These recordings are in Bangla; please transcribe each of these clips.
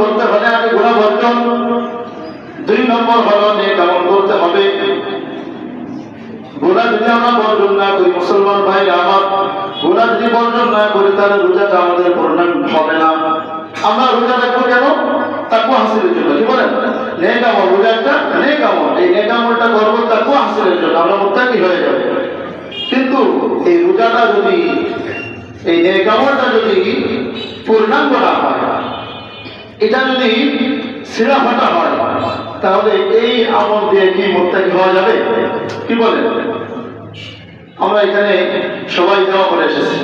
করতে হলে আমি গুনাহ বর্জন, 2 নম্বর হলো নেক আমল করতে হবে। গুনাহ যদি আমরা বর্জন না করি, মুসলমান ভাই আমার, গুনাহ যদি বর্জন না করি তাহলে রোজাটা আমাদের পূর্ণাঙ্গ হবে না। আমরা রোজা রাখবো কেন? তাকওয়া হাসিলের জন্য। কি বলেন? নেক আমল, রোজা একটা নেক আমল, এই নেক আমলটা করবো তাকওয়া হাসিলের জন্য, আমরা মুত্তাকি হয়ে যাব। কিন্তু এই রোজাটা যদি, এই নেক আমলটা যদি পূর্ণাঙ্গ না হয়, এটা যদি ছিঁড়া ফাটা হয়, তাহলে এই আমল দিয়ে কি মুত্তাকি হওয়া যাবে? কি বলেন? আমরা এখানে সবাই জামা পরে এসেছি,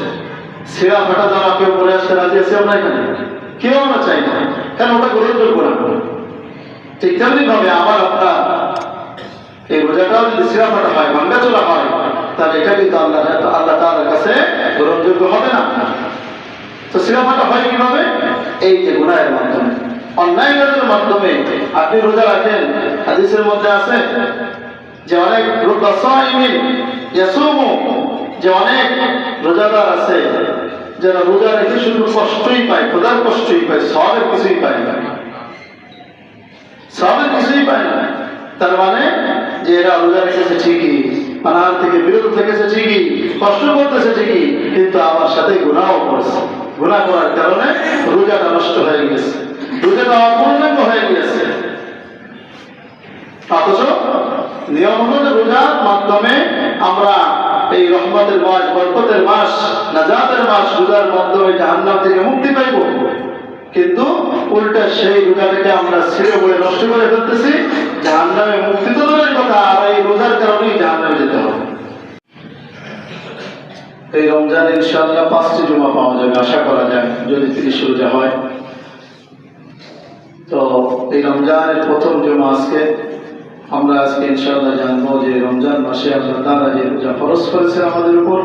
ছিঁড়া ফাটা জামা কেউ পরে আসতে রাজি আছে? আমরা এখানে কেউ আমরা চাই না, কারণ ওটা গ্রহণযোগ্য না। ঠিক তেমনি ভাবে আমার আপনার এই রোজাটাও যদি ছিঁড়া ফাটা হয়, ভাঙ্গা চোলা হয়, তাহলে এটা কিন্তু আল্লাহ তাআলার কাছে গ্রহণযোগ্য হবে না। তো ছিঁড়া ফাটা হয় কিভাবে? এই যে গুনাহের মাধ্যমে, অন্যায় কাজের মাধ্যমে। আপনি রোজা রাখেন, হাদিসের মধ্যে আছে যে অনেক যে অনেক রোজাদার আছে যারা রোজা রেখে শুধু কষ্টই পায়, খোদার কষ্টই পায়, সওয়াবের কিছুই পায় না, সওয়াবের কিছুই পায় না। তার মানে যে এরা রোজা রেখেছে ঠিকই, পানাহার থেকে বিরত থেকেছে ঠিকই, কষ্ট করতেছে ঠিকই, কিন্তু আমার সাথে গুনাহও করেছে। গুনাহ করার কারণে রোজাটা নষ্ট হয়ে গেছে, রোজাটা অপূর্ণাঙ্গ হয়ে গেছে। অথচ নিয়ম হলো যে রোজার মাধ্যমে আমরা এই রহমতের মাস, বরকতের মাস, নাজাতের মাস, রোজার মাধ্যমে জাহান্নাম থেকে মুক্তি পাইব। কিন্তু উল্টা সেই রোজাটাকে আমরা ছিঁড়ে বলে নষ্ট করে ফেলতেছি। জাহান্নামে মুক্তি তো দূরের কথা, আর এই রোজার কারণেই জাহান্নামে যেতে হবে। এই রমজানে ইনশাআল্লাহ 5টি জুমা পাওয়া যাবে, আশা করা যায়, যদি 30 রোজা হয়। তো এই রমজানের প্রথম জুমা আজকে। আমরা আজকে ইনশাআল্লাহ জানবো যে রমজান মাসে আল্লাহ তাআলা যে রোজা ফরজ করেছেন আমাদের উপর,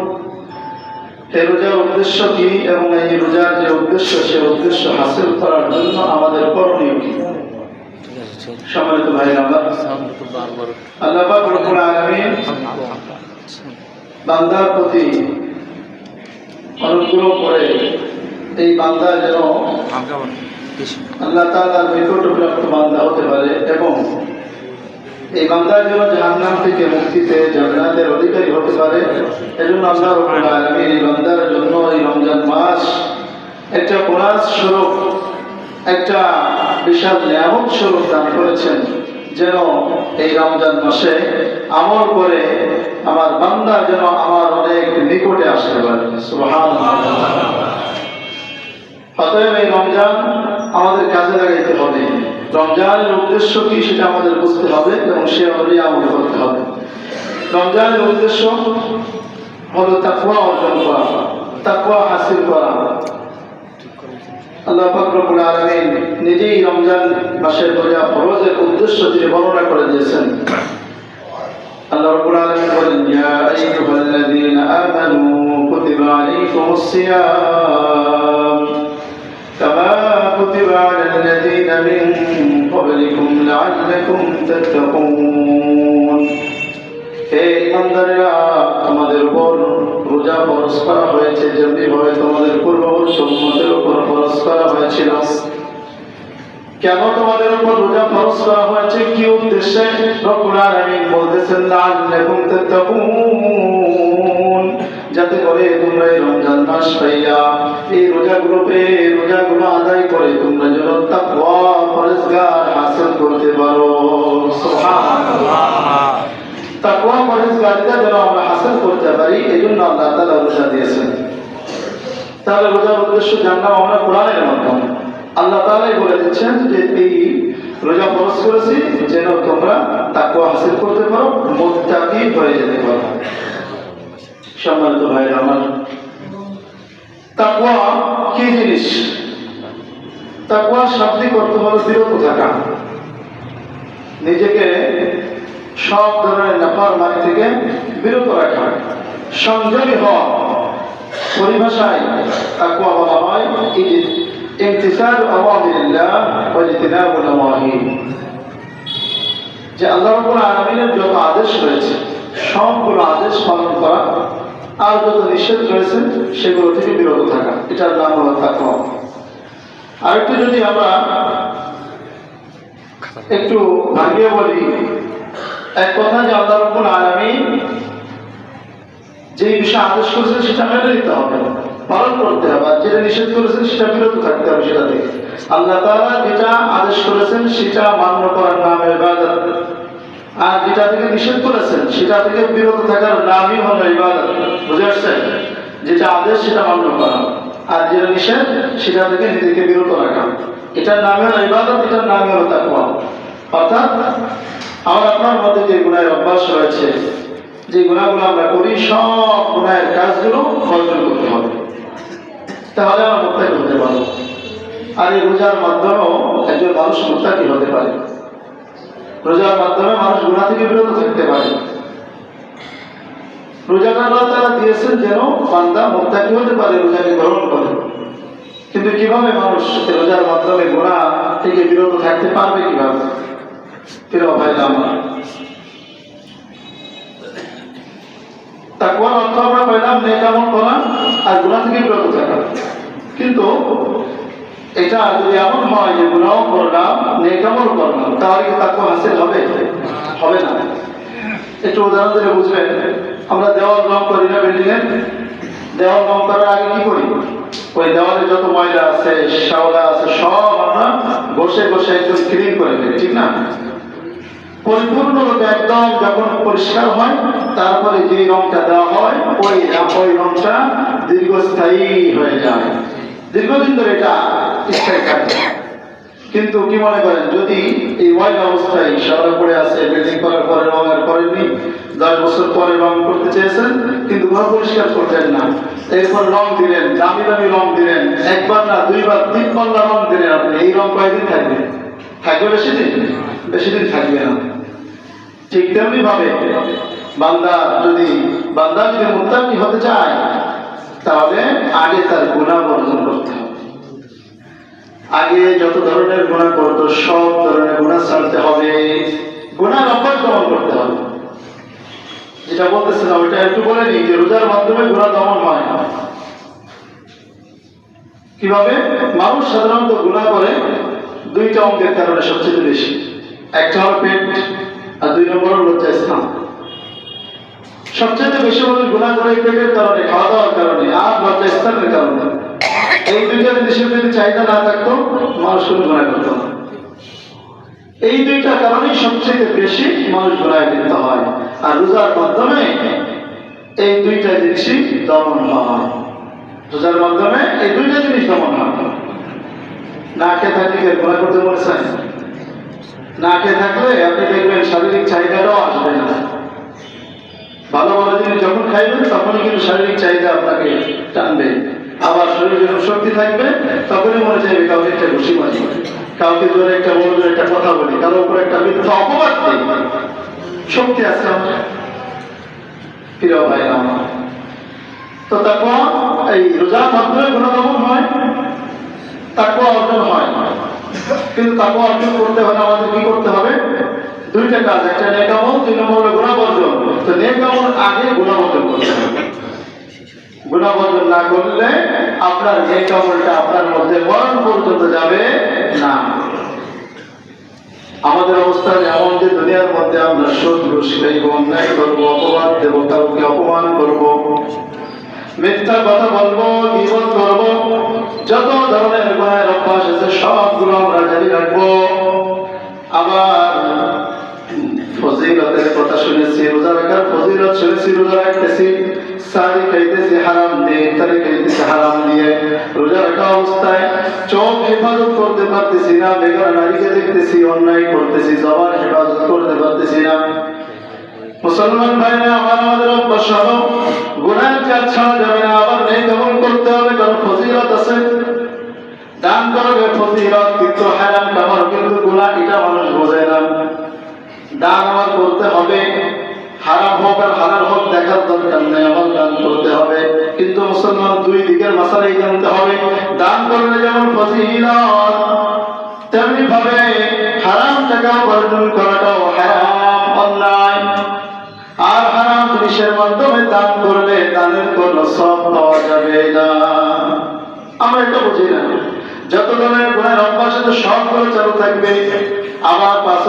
এই রোজার উদ্দেশ্য কি, এবং এই রোজার যে উদ্দেশ্য, সে উদ্দেশ্য হাসিল করার জন্য আমাদের করণীয় কি। সম্মানিত ভাইরা আমার, আল্লাহ পাক রব্বুল আলামিন বান্দার প্রতি অনুগ্রহ করে এই বান্দা যেন আল্লাহ তাআলার নিকটপ্রাপ্ত বান্দা হতে পারে, এবং এই বান্দার জন্য জাহান্নাম থেকে মুক্তি পেয়ে জান্নাতের অধিকারী হতে পারে। এজন্য আল্লাহ রাব্বুল আলামিন এই বান্দার জন্য এই রমজান মাস একটা বোনাস স্বরূপ, একটা বিশাল নিয়ামত স্বরূপ দান করেছেন, যেন এই রমজান মাসে আমল করে আমার বান্দা যেন আমার অনেক নিকটে আসতে পারে। সুবহানাল্লাহ। অতএব এই রমজান আমাদের কাজে লাগাইতে হবে। রমজানের উদ্দেশ্য কি সেটা আমাদের বুঝতে হবে, এবং সে অনুযায়ী আমল করতে হবে। রমজানের উদ্দেশ্য হলো তাকওয়া অর্জন করা, তাকওয়া হাসিল করা। আল্লাহ পাক রব্বুল আলামিন নিজেই রমজান মাসের রোজা ফরজের উদ্দেশ্য তিনি বর্ণনা করে দিয়েছেন। আল্লাহ রাব্বুল আলামিন বলেন, ইয়া আইয়ুহাল্লাযীনা আমানু কুতিবা আলাইকুমুস সিয়াম কামা কুতিবা আলাল্লাযীনা মিন ক্বাবলিকুম লাআল্লাকুম তাত্তাকুন। হে ঈমানদারেরা, তোমাদের উপর রোজা ফরজ করা হয়েছে যেমনি ভাবে তোমাদের পূর্ববর্তী উম্মতের উপর ফরজ করা হয়েছিল। কেন তোমাদের উপর রোজা ফরজ করা হয়েছে, কি উদ্দেশ্যে? রব্বুল আলামিন বলতেছেন, লাআল্লাকুম তাত্তাকুন, যাতে করে তোমরা এই রমজান মাস পাইয়া এই রোজাগুলো আদায় করে তোমরা যেন তাকওয়া পরহেজগার হাসিল করতে পারো। সুবহানাল্লাহ। তাকওয়া পরহেজগারিতা যেন আমরা হাসিল করতে পারি, এজন্য আল্লাহ তাআলা রোজা দিয়েছেন। তাহলে রোজার উদ্দেশ্য জানলাম আমরা কোরআনের মাধ্যমে। আল্লাহ তাআলাই বলে দিচ্ছেন যে এই রোজা ফরজ করেছি যেন তোমরা তাকওয়া হাসিল করতে পারো, মুত্তাকি হয়ে যেতে পারো। সম্মানিত ভাইরা আমার, তাকওয়া কি জিনিস? তাকওয়া শাব্দিক অর্থ হলো বিরত থাকা, নিজেকে সব ধরনের নাফরমানি থেকে বিরত রাখা, সংযমী হওয়া। পরিভাষায় তাকওয়া বলা হয় ইমতিসালু আওয়ামিরিল্লাহ ওয়া ইজতিনাবু নাওয়াহি। যে আল্লাহ রাব্বুল আলামিনের যত আদেশ রয়েছে সবগুলো আদেশ পালন করা, আর যত নিষেধ রয়েছে সেগুলো থেকে বিরত থাকা, এটার নাম হলো তাকওয়া। আরেকটু যদি আমরা একটু ভাঙিয়ে বলি। এক কথা যে আল্লাহ রাব্বুল আলামিন যে বিষয় আদেশ করেছেন সেটা মেনে নিতে হবে, পালন করতে হবে, আর যেটা নিষেধ করেছেন সেটা বিরত থাকতে হবে সেটা থেকে। আল্লাহ তাআলা যেটা আদেশ করেছেন সেটা মান্য করার নাম ইবাদত, আর যেটা থেকে নিষেধ করেছেন সেটা থেকে বিরত থাকার নামই হলো ইবাদত। বুঝে আসছে? যেটা আদেশ সেটা মান্য করা, আর যেটা নিষেধ সেটা থেকে নিজেকে বিরত রাখা, এটার নামই হলো ইবাদত, এটার নামই হলো তাকওয়া। অর্থাৎ আমার আপনার মধ্যে যে গুনাহের অভ্যাস রয়েছে, যে গুনাহগুলো আমরা করি, সব গুনাহের কাজগুলো বর্জন করতে হবে, তাহলে আমরা মুত্তাকি হতে পারবো। আর এই রোজার মাধ্যমেও একজন মানুষ মুত্তাকি হতে পারে। রোজার মাধ্যমে মানুষ গুনাহ থেকে বিরত থাকতে পারে। রোজাটা আল্লাহ তাআলা দিয়েছেন যেন বান্দা মুত্তাকি হতে পারে, রোজাকে গ্রহণ করে। কিন্তু কিভাবে মানুষ রোজার মাধ্যমে গুনাহ থেকে বিরত থাকতে পারবে কিভাবে? প্রিয় ভাইরা আমার, তাকওয়ার অর্থ আমরা পেলাম নেক আমল করা আর গুনাহ থেকে বিরত থাকা। কিন্তু এটা যদি এমন হয় যে গুনাহ করলাম, নেক আমল করলাম, তাহলে কি তাকওয়া হাসিল হবে? হবে না। একটু উদাহরণ দিলে বুঝবেন। আমরা দেওয়াল রং করি না, বিল্ডিং এর দেওয়াল রং করার আগে কি করি? ওই দেওয়ালে যত ময়লা আছে, শ্যাওলা আছে, সব আমরা বসে বসে একদম ক্লিন করে দিই, ঠিক না? পরিপূর্ণরূপে একদম যখন পরিষ্কার হয়, তারপরে যে রংটা দেওয়া হয় ওই রংটা দীর্ঘস্থায়ী হয়ে যায়, দীর্ঘদিন ধরে এটা স্থায়ী থাকে। কিন্তু কি মনে করেন, যদি এই ময়লা অবস্থায় শ্যাওলা পড়ে আছে, বিল্ডিং করার পরে রং আর করেননি, 10 বছর পরে রং করতে চেয়েছেন কিন্তু ঘর পরিষ্কার করলেন না, এরপর রং দিলেন, দামি দামি রং দিলেন, একবার না দুইবার 3 পাল্লা রং দিলেন, আপনি এই রং কয়দিন থাকবে? থাকবে বেশি দিন? বেশি দিন থাকবে না। ঠিক তেমনি ভাবে বান্দা যদি মুত্তাকি হতে চায়, তাহলে আগে তার গুনাহ বর্জন করতে হবে। আগে যত ধরনের গুনাহ করতো সব ধরনের গুনাহ ছাড়তে হবে, গুনাহ অভ্যাস দমন করতে হবে। যেটা বলতেছিলাম ওইটা একটু বলে নিই যে রোজার মাধ্যমে গুনাহ দমন হয়। কিভাবে? মানুষ সাধারণত গুনাহ করে দুইটা অঙ্গের কারণে সবচেয়ে বেশি। একটা হলো পেট, আর 2 নম্বর হলো লজ্জাস্থান। সবচেয়ে বেশি মানুষ গুনাহ করে পেটের কারণে, খাওয়া দাওয়ার কারণে, আর লজ্জাস্থানের কারণে। এই দুইটা জিনিসের যদি চাহিদা না থাকতো, মানুষ কোনো গুনাহ করতো না। এই দুইটা কারণেই সবচেয়ে বেশি মানুষ গুনাহে লিপ্ত হয়, আর রোজার মাধ্যমে এই দুইটা জিনিসই দমন হয়। রোজার মাধ্যমে এই দুইটা জিনিস দমন হয়। না খেয়ে থাকলে গুনাহ করতে মনে চায় না, খেয়ে থাকলে আপনি দেখবেন শারীরিক চাহিদাটাও আসবে না। ভালো ভালো জিনিস যখন খাইবেন তখনই কিন্তু শারীরিক চাহিদা আপনাকে টানবে। আবার শরীরে যখন শক্তি থাকবে তখনই মনে চাইবে কাউকে একটা ঘুষি মারি, কাউকে জোরে একটা বড় জোরে একটা কথা বলি, কারো উপর একটা মিথ্যা অপবাদ দিই। শক্তি আছে আমার। প্রিয় ভাইরা আমার, তো তাকওয়া এই রোজার মাধ্যমে গুনাহ দমন হয়, তাকওয়া অর্জন হয়। কিন্তু তাকওয়া অর্জন করতে হলে আমাদের কি করতে হবে? দুইটা কাজ, একটা নেক আমল, 2 নম্বর হলো গুনাহ বর্জন। তো নেক আমল আগে, গুনাহ বর্জন করতে হবে। গুনাহ বর্জন না করলে আপনার নেক আমলটা আপনার মধ্যে মরণ পর্যন্ত যাবে না। আমাদের অবস্থা এমন যে দুনিয়ার মধ্যে আমরা সুদ ঘুষ খাইব, অন্যায় করবো, অপবাদ দেব, কাউকে অপমান করব, মিথ্যা কথা বলবো, গীবত করব, যত ধরনের গুনাহের অভ্যাস আছে সবগুলো আমরা জারি রাখবো। আবার ফজিলতের কথা শুনেছি, রোজা রাখার ফজিলত শুনেছি, রোজা রাখতেছি, সারি খাইতেছি হারাম দিয়ে, ইফতারি খাইতেছি হারাম দিয়ে, রোজা রাখা অবস্থায় চোখ হেফাজত করতে পারতেছি না, বেগানা নারীকে দেখতেছি, অন্যায় করতেছি, জবান হেফাজত করতে পারতেছি না। মুসলমান ভাইরা আমার, আমাদের অভ্যাস হলো গুনাহের কাজ ছাড়া যাবে না, আবার নেক আমল করতে হবে, কারণ ফজিলত আছে। দান করবে ফজিলত, কিন্তু হারাম কামার কিন্তু গুনাহ, এটা মানুষ বোঝে না। দান আমার করতে হবে, হারাম হোক আর হালাল হোক দেখার দরকার নেই, আমার দান করতে হবে। কিন্তু মুসলমান দুই দিকের মাসালাই জানতে হবে। দান করলে যেমন ফজিলত, তেমনি ভাবে হারাম টাকা উপার্জন করাটাও হারাম, অন্যায়। আর হারাম জিনিসের মাধ্যমে দান করলে দানের কোনো সওয়াব পাওয়া যাবে না। আমরা এটা বুঝি না। যত ধরনের গুনাহের অভ্যাস আছে সবগুলো চালু থাকবে। আবার 5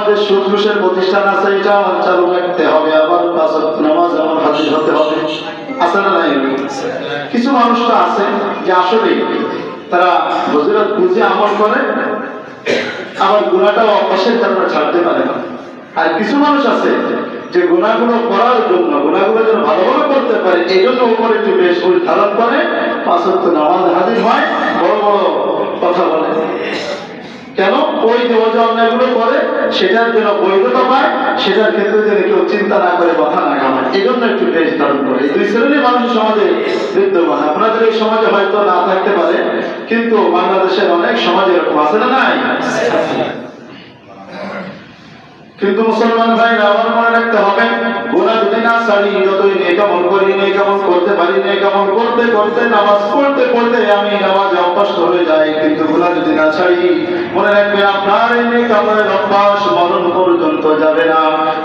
যে সুদ ঘুষের প্রতিষ্ঠান আছে এটা আমার চালু রাখতে হবে, আবার 5 ওয়াক্ত নামাজ আমার হাজির হতে হবে, আছে না নাই? কিছু মানুষ তো আছে যে আসলে তারা ফজিলত বুঝে আমল করে, আবার গুনাহটাও অভ্যাসের কারণে ছাড়তে পারে না। আর কিছু মানুষ আছে যে গুনাহগুলো করার জন্য, গুনাহগুলো যেন ভালোভাবে করতে পারে এই জন্য উপরে একটু বেশ ধারণ করে, 5 ওয়াক্ত নামাজ হাজির হয়, বড় বড় কথা বলে। কেন? ওই যে অন্যায়গুলো করে সেটার জন্য বৈধতা পায়, সেটার ক্ষেত্রে যেন কেউ চিন্তা না করে, কথা না কামায়, এই জন্য একটু বেশ ধারণ করে। এই দুই শ্রেণীর মানুষ সমাজে বিদ্যমান। আপনাদের এই সমাজে হয়তো না থাকতে পারে, কিন্তু বাংলাদেশের অনেক সমাজে এরকম আছে না নাই? কিন্তু মুসলমান ভাইরা আমার মনে রাখতে হবে, গুনাহ যদি না ছাড়ি, যতই নেক আমল করি, নেক আমল করতে পারি, নেক আমল করতে করতে, নামাজ পড়তে পড়তে আমি নামাজে অভ্যস্ত হয়ে যাই, কিন্তু গুনাহ যদি না ছাড়ি, মনে রাখবেন আপনার এই নেক আমলের অভ্যাস মরণ পর্যন্ত যাবে না।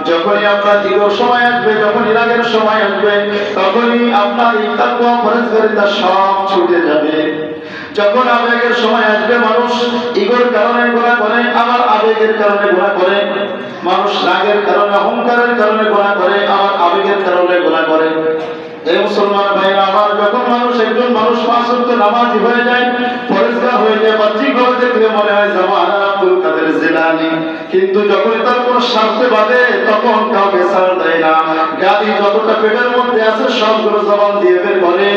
যখনই আপনার দীর্ঘ সময় আসবে, যখনই রাগের সময় আসবে, তখনই আপনার এই তাকওয়া পরহেজগারিতা সব ছুটে যাবে। যখন আবেগের সময় আসবে, মানুষ ইগোর কারণে গুনাহ করে, আবার আবেগের কারণে গুনাহ করে। মানুষ রাগের কারণে, অহংকারের কারণে গুনাহ করে, আবার আবেগের কারণে গুনাহ করে। এই মুসলমান ভাইরা আমার, যখন একজন মানুষ 5 ওয়াক্ত নামাজি হয়ে যায়, পরেজগার হয়ে যায়, বাহ্যিকভাবে দেখলে মনে হয় জামানা আব্দুল কাদের জিলানী, কিন্তু যখন তার কোনো স্বার্থে বাঁধে, তখন কাউকে ছাড় দেয় না। গাদি যতটা পেটের মধ্যে আছে সবগুলো জবান দিয়ে বের করে,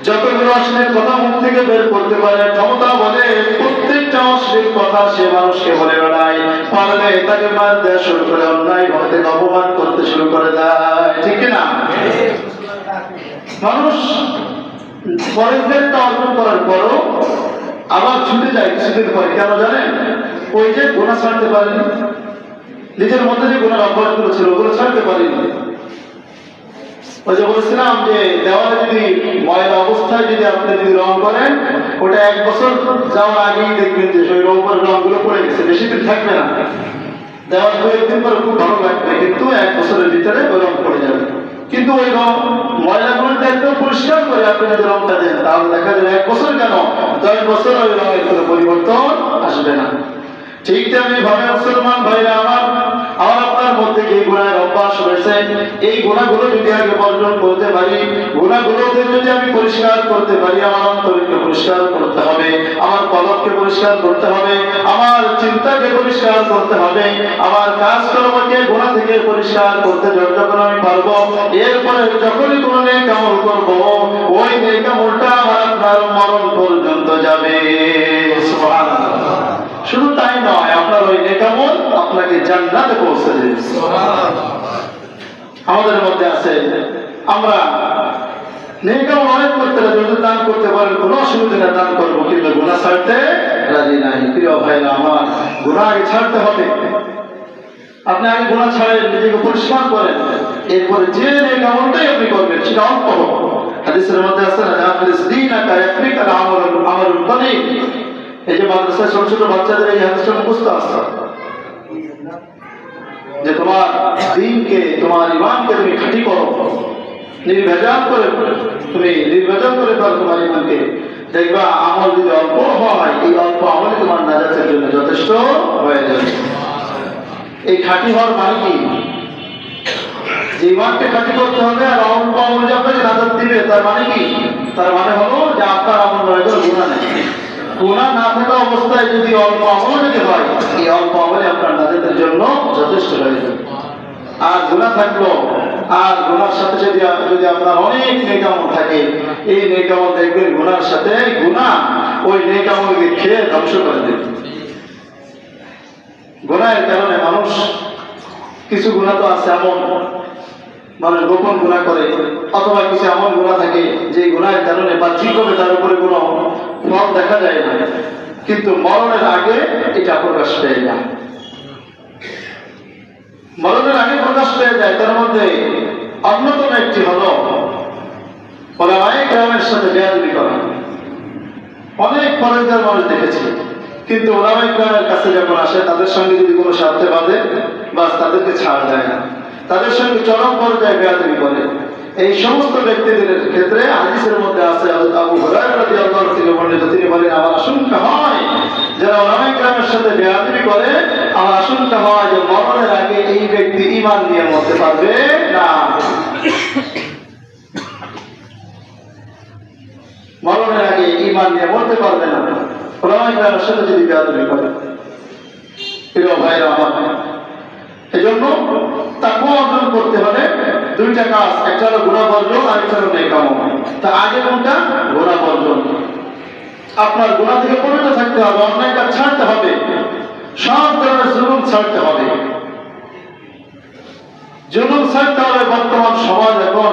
যতগুলো অশ্লীল কথা মুখ থেকে বের করতে পারে, ক্ষমতা বলে প্রত্যেকটা অশ্লীল কথা সে মানুষকে বলে বেড়ায়। পারলে তাকে মার দেওয়া শুরু করে, অন্যায় ভাবে অপমান করতে শুরু করে দেয়, ঠিক কিনা? মানুষ পরেজগারিতা অর্জন করার পরও আবার ছুটে যায় কিছুদিন পরে। কেন জানেন? ওই যে গুনাহ ছাড়তে পারেনি, নিজের মধ্যে যে গুনার অভ্যাসগুলো ছিল ওগুলো ছাড়তে পারেনি। ওই যে বলেছিলাম যে দেওয়ালে যদি ময়লা অবস্থায় যদি আপনি রং করেন, ওটা 1 বছর যাওয়ার আগেই দেখবেন যে সেই রংগুলো পড়ে গেছে, বেশি দিন থাকবে না। দেওয়াল 2-1 দিন পরে খুব ভালো লাগবে, কিন্তু 1 বছরের ভিতরে ওই রং পড়ে যাবে। কিন্তু ওই রং ময়লাগুলো একদম পরিষ্কার করে আপনি যদি রংটা দেন, তাহলে দেখা যাবে 1 বছর কেন 10 বছর ওই রঙের কোনো পরিবর্তন আসবে না। ঠিক তেমনি ভাবে মুসলমান ভাইরা আমার, আপনার মধ্যে যে গুনাহের অভ্যাস রয়েছে, এই গুনাহগুলো যদি আগে বর্জন করতে পারি, গুনাহগুলোকে যদি আমি পরিষ্কার করতে পারি, আমার অন্তরকে পরিষ্কার করতে হবে, আমার কলবকে পরিষ্কার করতে হবে, আমার চিন্তাকে পরিষ্কার করতে হবে, আমার কাজকর্মকে গুনাহ থেকে পরিষ্কার করতে যখন আমি পারবো, এরপরে যখনই কোনো নেক আমল করবো, ওই নেক আমলটা আমার আপনার মরণ পর্যন্ত যাবে। সুবহানাল্লাহ। শুধু তাই নয়, আপনার ওই নেক আমল আপনাকে জান্নাতে পৌঁছে দেবে। সুবহানাল্লাহ। আমাদের মধ্যে আছে, আমরা নেক আমল অনেক করতে রাজি, যদি দান করতে পারেন কোনো অসুবিধা নেই, দান করবো, কিন্তু গুনাহ ছাড়তে রাজি নাই। প্রিয় ভাইরা আমার, গুনাহ আগে ছাড়তে হবে। আপনি আগে গুনাহ ছাড়েন, নিজেকে পরিষ্কার করেন, এরপরে যে নেক আমলটাই আপনি করবেন সেটা অল্প হোক। হাদিসের মধ্যে আছে না, আফলিস দীনাকা ইয়াকফিকাল আমালুল কলিল। এই যে মাদ্রাসায় ছোট ছোট বাচ্চাদের এই হাদিসটা মুখস্থ আছে যে তোমার দ্বীনকে, তোমার ঈমানকে তুমি খাঁটি করো, নির্ভেজাল করে করো তোমার ঈমানকে, দেখবা আমল যদি অল্প হয়, এই অল্প আমলে তোমার নাজাতের জন্য যথেষ্ট হয়ে যাবে। এই খাঁটি হওয়ার মানে কি? যে ঈমানকে খাঁটি করতে হবে, আর অল্প আমল যে আপনাকে নাজাত দিবে, তার মানে কি? তার মানে হলো যে আপনার আমল রয়ে গেল গুনাহ নেই। গুনাহ না থাকা অবস্থায় যদি অল্প আমল যদি হয়, এই অল্প আমলে আপনার নাজাতের জন্য যথেষ্ট হয়ে যাবে। আর গুনাহ থাকলো, আর গুনার সাথে যদি আপনার অনেক নেক আমল থাকে, এই নেক আমল দেখবেন গুনার সাথে গুনাহ ওই নেক আমলকে খেয়ে ধ্বংস করে দেবে। গুনাহের কারণে মানুষ, কিছু গুনাহ তো আছে এমন মানুষ গোপন গুনাহ করে, অথবা কিছু এমন গুনাহ থাকে যে গুনাহের কারণে বাহ্যিকভাবে তার উপরে কোনো ফল দেখা যায় না, কিন্তু মরণের আগে এটা প্রকাশ পেয়ে যায়। মরণের আগে প্রকাশ পেয়ে যায়। তার মধ্যে অন্যতম একটি হলো ওলামায়ে কেরামের সাথে বেয়াদবি করা। অনেক পরেজগার মানুষ দেখেছি, কিন্তু ওলামায়ে কেরামের কাছে যখন আসে, তাদের সঙ্গে যদি কোনো স্বার্থে বাঁধে, বাস তাদেরকে ছাড় দেয় না, তাদের সঙ্গে চরম পর্যায়ে বেয়াদবি করে। এই সমস্ত ব্যক্তিদের ক্ষেত্রে হাদিসের মধ্যে আছে আবু হুরায়রা রাদিয়াল্লাহু আনহু থেকে বর্ণিত, তিনি বলেন আমার আশঙ্কা হয় যারা উলামায়ে কেরামের সাথে বেয়াদবি করে, আমার আশঙ্কা হয় যে মরণের আগে এই ব্যক্তি ঈমান নিয়ে মরতে পারবে না, মরণের আগে ঈমান নিয়ে মরতে পারবে না উলামায়ে কেরামের সাথে যদি বেয়াদবি করে। প্রিয় ভাইরা আমার, এজন্য তাকওয়া অর্জন করতে হলে দুইটা কাজ, একটা হলো গুনাহ বর্জন আর একটা হলো নেক আমল। তা আগে কোনটা? গুনাহ বর্জন। আপনার গুনাহ থেকে পবিত্র থাকতে হবে, অন্যায় কাজ ছাড়তে হবে, সব ধরনের জুলুম ছাড়তে হবে। জুলুম ছাড়তে হবে। বর্তমান সমাজ এখন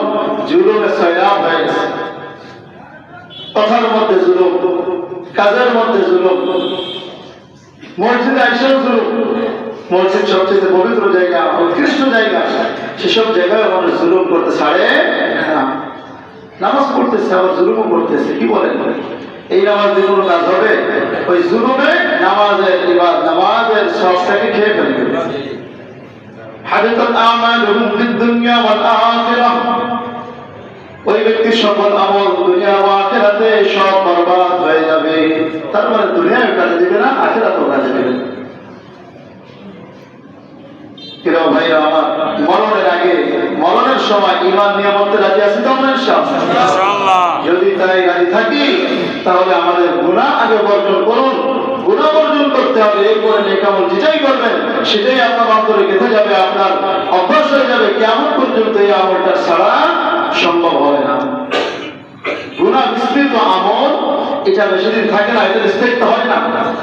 জুলুমে সয়লাব হয়ে গেছে। কথার মধ্যে জুলুম, কাজের মধ্যে জুলুম, মসজিদে আইসাও জুলুম। মসজিদ সবচেয়ে পবিত্র জায়গা, উৎকৃষ্ট জায়গা, সেসব জায়গায় মানুষ জুলুম করতে ছাড়ে না। নামাজ পড়তেছে আবার জুলুমও করতেছে। কি বলেন? এই নামাজ দিয়ে কোনো কাজ হবে? ওই জুলুমে নামাজের ইবাদত, নামাজের সবটাকে খেয়ে ফেলবে। হাবিতাত আমালুহুম ফিদ দুনিয়া ওয়াল আখিরাহ, ওই ব্যক্তির সকল আমল দুনিয়া ও আখিরাতে সব বরবাদ হয়ে যাবে। তার মানে দুনিয়ায় কাজে দিবে না, আখিরাতেও কাজে দিবে না। প্রিয় ভাইরা আমার, মরণের আগে, মরণের সময় ঈমান নিয়ে মরতে রাজি আছি তো আমরা ইনশাআল্লাহ? যদি তাই রাজি থাকি তাহলে আমাদের গুনাহ আগে বর্জন করুন। গুনাহ বর্জন করতে হবে, এরপরে নেক আমল যেটাই করবেন সেটাই আপনার অন্তরে গেঁথে যাবে, আপনার অভ্যাস হয়ে যাবে। কিয়ামত পর্যন্ত এই আমলটা ছাড়া সম্ভব হবে না। গুনাহ মিশ্রিত আমল এটা বেশি দিন থাকে না, এটা রেসপেক্ট হয় না।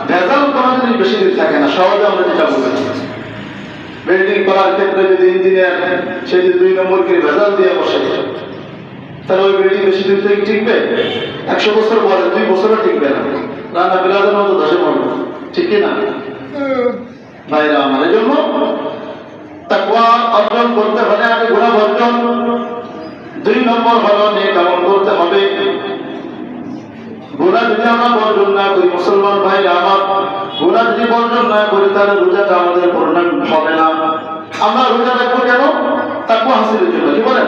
ভেজাল কোনোদিন বেশি দিন থাকে না। সহজে আমরা যেটা বুঝি, বিল্ডিং করার ক্ষেত্রে যদি ইঞ্জিনিয়ার সে যদি 2 নম্বর করে ভেজাল দিয়ে বসে, তাহলে ওই বিল্ডিং বেশি দিন থেকে টিকবে? 100 বছর পরে 2 বছরও টিকবে না, রান্না বিলাদের মতো ধসে পড়বে। ঠিক কিনা ভাইরা আমার? এই জন্য তাকওয়া অর্জন করতে হলে আগে গুনাহ বর্জন, 2 নম্বর হলো নেক আমল করতে হবে। গুনাহ যদি আমরা বর্জন না করি, মুসলমান ভাইরা আমার, গুনাহ যদি বর্জন না করি তাহলে রোজাটা আমাদের পূর্ণাঙ্গ হবে না। আমরা রোজা রাখবো কেন? তাকওয়া হাসিলের জন্য। কি বলেন?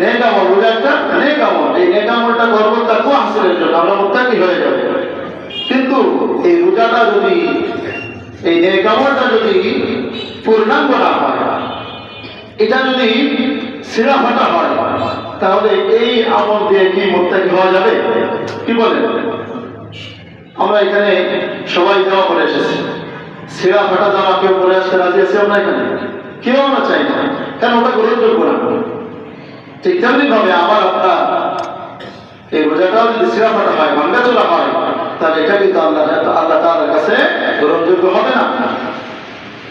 নেক আমল, রোজা একটা নেক আমল। এই নেক আমলটা করবো তাকওয়া হাসিলের জন্য, আমরা মুত্তাকি হয়ে যাব। কিন্তু এই রোজাটা যদি, এই নেক আমলটা যদি পূর্ণাঙ্গ না হয়, এটা যদি ছিঁড়া ফাটা হয়, তাহলে এই আমল দিয়ে কি মুত্তাকি হওয়া যাবে? কি বলেন? আমরা এখানে সবাই জামা পরে এসেছি, ছিঁড়া ফাটা জামা কেউ পরে আসতে রাজি আছি আমরা এখানে? কেউ আমরা চাই না, কারণ ওটা গ্রহণযোগ্য না। ঠিক তেমনি ভাবে আমার আপনার এই রোজাটাও যদি ছিঁড়া ফাটা হয়, ভাঙ্গা চোরা হয়, তাহলে এটা কিন্তু আল্লাহ তাআলার কাছে গ্রহণযোগ্য হবে না।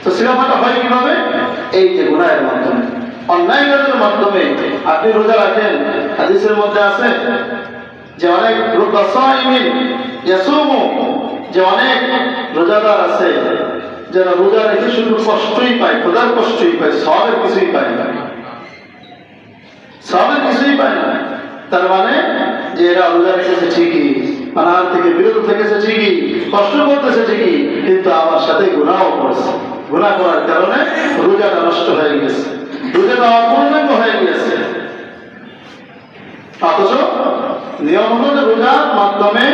তো ছিঁড়া ফাটা হয় কিভাবে? এই যে গুনাহের মাধ্যমে, অন্যায় কাজের মাধ্যমে। আপনি রোজা রাখেন, হাদিসের মধ্যে আছে যে অনেক যে অনেক রোজাদার আছে যারা রোজা রেখে শুধু কষ্টই পায়, খোদার কষ্টই পায়, সওয়াবের কিছুই পায় না, সওয়াবের কিছুই পায় না। তার মানে যে এরা রোজা রেখেছে ঠিকই, পানাহার থেকে বিরত থেকেছে ঠিকই, কষ্ট করতেছে ঠিকই, কিন্তু আমার সাথে গুনাহও করেছে। গুনাহ করার কারণে রোজাটা নষ্ট হয়ে গেছে, রোজাটা অপূর্ণাঙ্গ হয়ে গেছে। অথচ নিয়ম হলো যে রোজার মাধ্যমে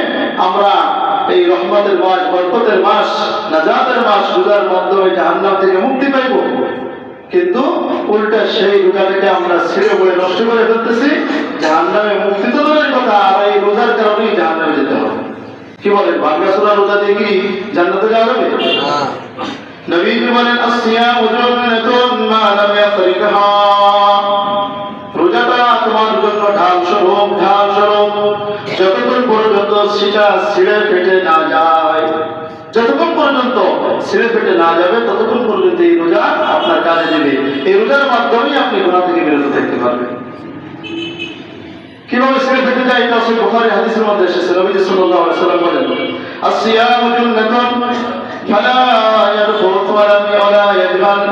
আমরা এই রহমতের মাস, বরকতের মাস, নাজাতের মাস, রোজার মাধ্যমে জাহান্নাম থেকে মুক্তি পাইব। কিন্তু উল্টা সেই রোজাটাকে আমরা ছিঁড়ে বলে নষ্ট করে ফেলতেছি। জাহান্নামে মুক্তি তো দূরের কথা, আর এই রোজার কারণেই জাহান্নামে যেতে হবে। কি বলেন? ভাঙ্গাচোরা রোজা দিয়ে কি জান্নাতে যাওয়া যাবে? নবীজি বলেন আসিয়ামু জান্নাতুন মা লাম ইয়াফরিকহা, রোজাটা তোমার জন্য ঢাল স্বরূপ, ঢাল স্বরূপ। যতক্ষণ পর্যন্ত সেটা ছিঁড়ে ফেটে না যায়, যতক্ষণ পর্যন্ত ছিঁড়ে ফেটে না যাবে, ততক্ষণ পর্যন্ত এই রোজা আপনার কাজে দেবে। এই রোজার মাধ্যমেই আপনি গুনাহ থেকে বিরত থাকতে পারবেন। কিভাবে ছিঁড়ে ফেটে যায়? এটা সহিহ বুখারী হাদিসের মধ্যে এসেছে। নবী সাল্লাল্লাহু আলাইহি ওয়াসাল্লাম বলেন আসিয়ামু জান্নাতুন ফালা ইয়ারফুথ ওয়ালা ইয়াজহাল,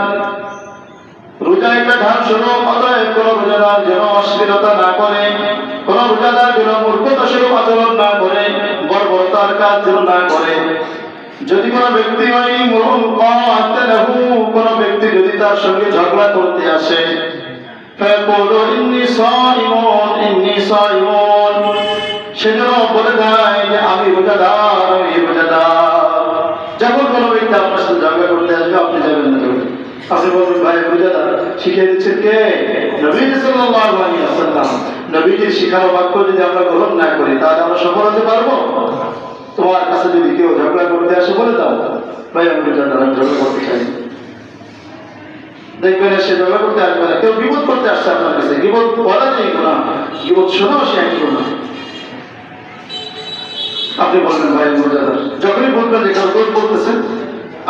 রোজা একটা ঢাল স্বরূপ। অতএব কোন রোজাদার যেন অশ্লীলতা না করে, কোন রোজাদার যেন মূর্খতা স্বরূপ আচরণ না করে, বর্বরতার কাজ যেন না করে। যদি কোনো ব্যক্তি কোন ব্যক্তি যদি তার সঙ্গে ঝগড়া করতে আসে, রোজাদার, আমি রোজাদার। যখন কোনো ব্যক্তি আপনার সাথে ঝগড়া করতে আসবে, আপনি যাবেন না। আপনি বলবেন, ভাই রোজাদার শিখিয়ে দিচ্ছেন কে? নবী সাল্লাল্লাহু আলাইহি ওয়াসাল্লাম। নবীজির শিখানো বাক্য যদি আমরা গ্রহণ না করি, তাহলে আমরা সফল হতে পারবো? তোমার কাছে যদি কেউ ঝগড়া করতে আসে, বলে দাও, ভাই আমি রোজাদার, আমি ঝগড়া করতে চাই। দেখবেন সে ঝগড়া করতে আসবে না। কেউ গীবত করতে আসছে আপনার কাছে, গীবত বলা নেই গুনাহ, গীবত শোনাও সে একই গুনাহ। আপনি বলবেন, ভাই আমি রোজাদার। যখনই বলবেন যে কেউ রোজ বলতেছেন,